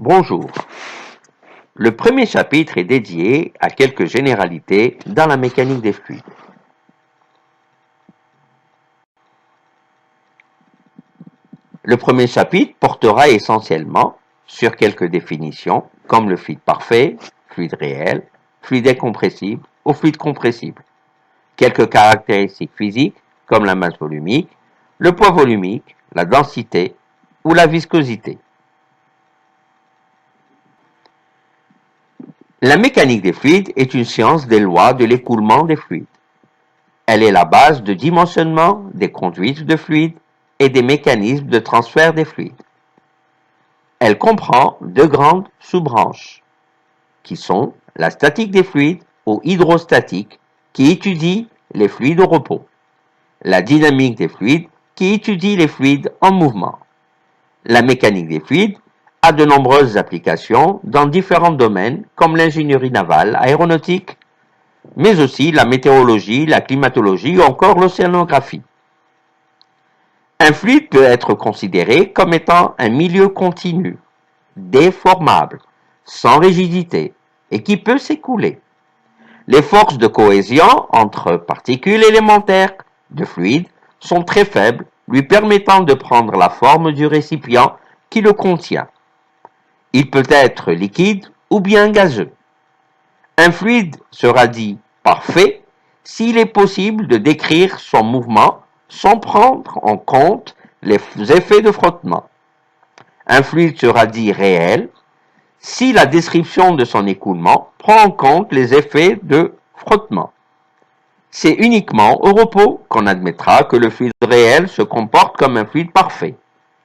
Bonjour. Le premier chapitre est dédié à quelques généralités dans la mécanique des fluides. Le premier chapitre portera essentiellement sur quelques définitions comme le fluide parfait, fluide réel, fluide incompressible ou fluide compressible. Quelques caractéristiques physiques comme la masse volumique, le poids volumique, la densité ou la viscosité. La mécanique des fluides est une science des lois de l'écoulement des fluides. Elle est la base de dimensionnement des conduites de fluides et des mécanismes de transfert des fluides. Elle comprend deux grandes sous-branches, qui sont la statique des fluides ou hydrostatique, qui étudie les fluides au repos, la dynamique des fluides, qui étudie les fluides en mouvement. La mécanique des fluides a de nombreuses applications dans différents domaines comme l'ingénierie navale, aéronautique, mais aussi la météorologie, la climatologie ou encore l'océanographie. Un fluide peut être considéré comme étant un milieu continu, déformable, sans rigidité et qui peut s'écouler. Les forces de cohésion entre particules élémentaires de fluide sont très faibles, lui permettant de prendre la forme du récipient qui le contient. Il peut être liquide ou bien gazeux. Un fluide sera dit parfait s'il est possible de décrire son mouvement sans prendre en compte les effets de frottement. Un fluide sera dit réel si la description de son écoulement prend en compte les effets de frottement. C'est uniquement au repos qu'on admettra que le fluide réel se comporte comme un fluide parfait.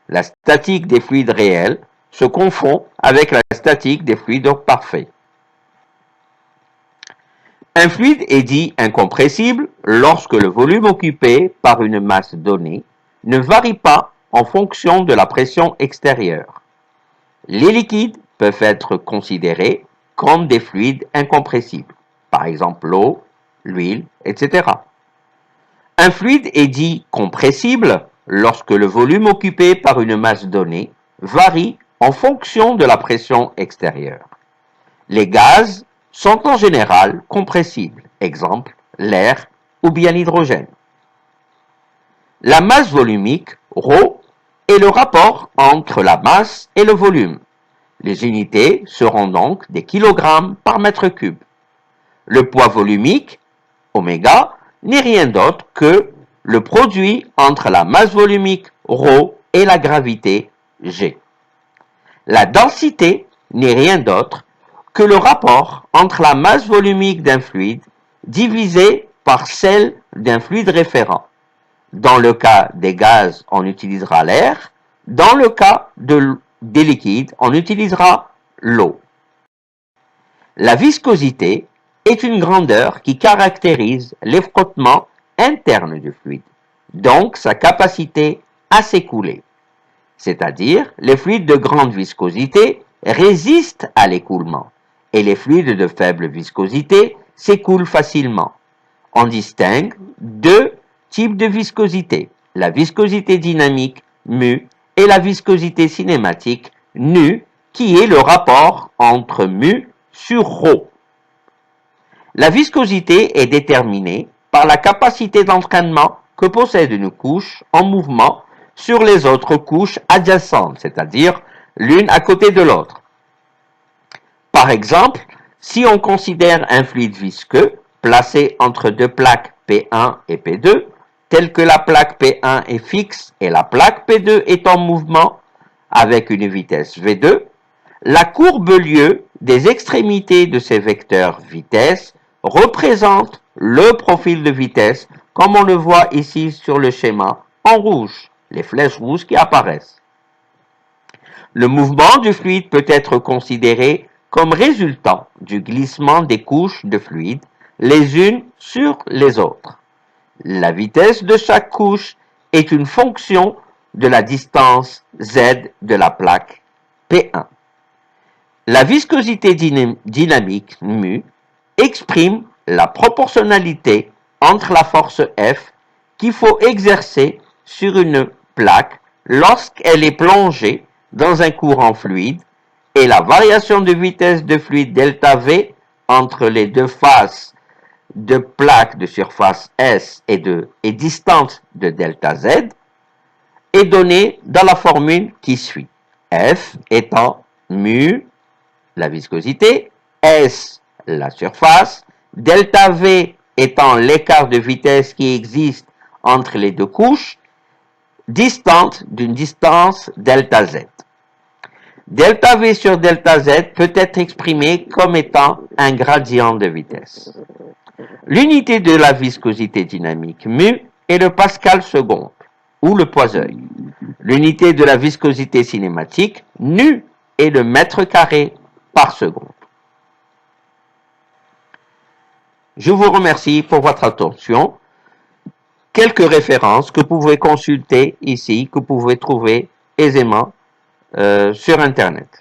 La statique des fluides réels se confond avec la statique des fluides parfaits. Un fluide est dit incompressible lorsque le volume occupé par une masse donnée ne varie pas en fonction de la pression extérieure. Les liquides peuvent être considérés comme des fluides incompressibles, par exemple l'eau, l'huile, etc. Un fluide est dit compressible lorsque le volume occupé par une masse donnée varie en fonction de la pression extérieure. Les gaz sont en général compressibles, exemple l'air ou bien l'hydrogène. La masse volumique, ρ, est le rapport entre la masse et le volume. Les unités seront donc des kilogrammes par mètre cube. Le poids volumique, oméga, n'est rien d'autre que le produit entre la masse volumique, ρ, et la gravité, g. La densité n'est rien d'autre que le rapport entre la masse volumique d'un fluide divisé par celle d'un fluide référent. Dans le cas des gaz, on utilisera l'air. Dans le cas des liquides, on utilisera l'eau. La viscosité est une grandeur qui caractérise les frottements internes du fluide, donc sa capacité à s'écouler. C'est-à-dire, les fluides de grande viscosité résistent à l'écoulement et les fluides de faible viscosité s'écoulent facilement. On distingue deux types de viscosité, la viscosité dynamique, mu, et la viscosité cinématique, nu, qui est le rapport entre mu sur ρ. La viscosité est déterminée par la capacité d'entraînement que possède une couche en mouvement sur les autres couches adjacentes, c'est-à-dire l'une à côté de l'autre. Par exemple, si on considère un fluide visqueux placé entre deux plaques P1 et P2, tel que la plaque P1 est fixe et la plaque P2 est en mouvement avec une vitesse V2, la courbe lieu des extrémités de ces vecteurs vitesse représente le profil de vitesse comme on le voit ici sur le schéma en rouge, les flèches rouges qui apparaissent. Le mouvement du fluide peut être considéré comme résultant du glissement des couches de fluide les unes sur les autres. La vitesse de chaque couche est une fonction de la distance Z de la plaque P1. La viscosité dynamique mu exprime la proportionnalité entre la force F qu'il faut exercer sur une plaque lorsqu'elle est plongée dans un courant fluide est la variation de vitesse de fluide delta V entre les deux faces de plaques de surface S et distante de delta Z est donnée dans la formule qui suit. F étant mu, la viscosité, S, la surface, delta V étant l'écart de vitesse qui existe entre les deux couches, distante d'une distance delta Z. Delta V sur delta Z peut être exprimé comme étant un gradient de vitesse. L'unité de la viscosité dynamique mu est le pascal seconde ou le poids-œil. L'unité de la viscosité cinématique nu est le mètre carré par seconde. Je vous remercie pour votre attention. Quelques références que vous pouvez consulter ici, que vous pouvez trouver aisément sur Internet.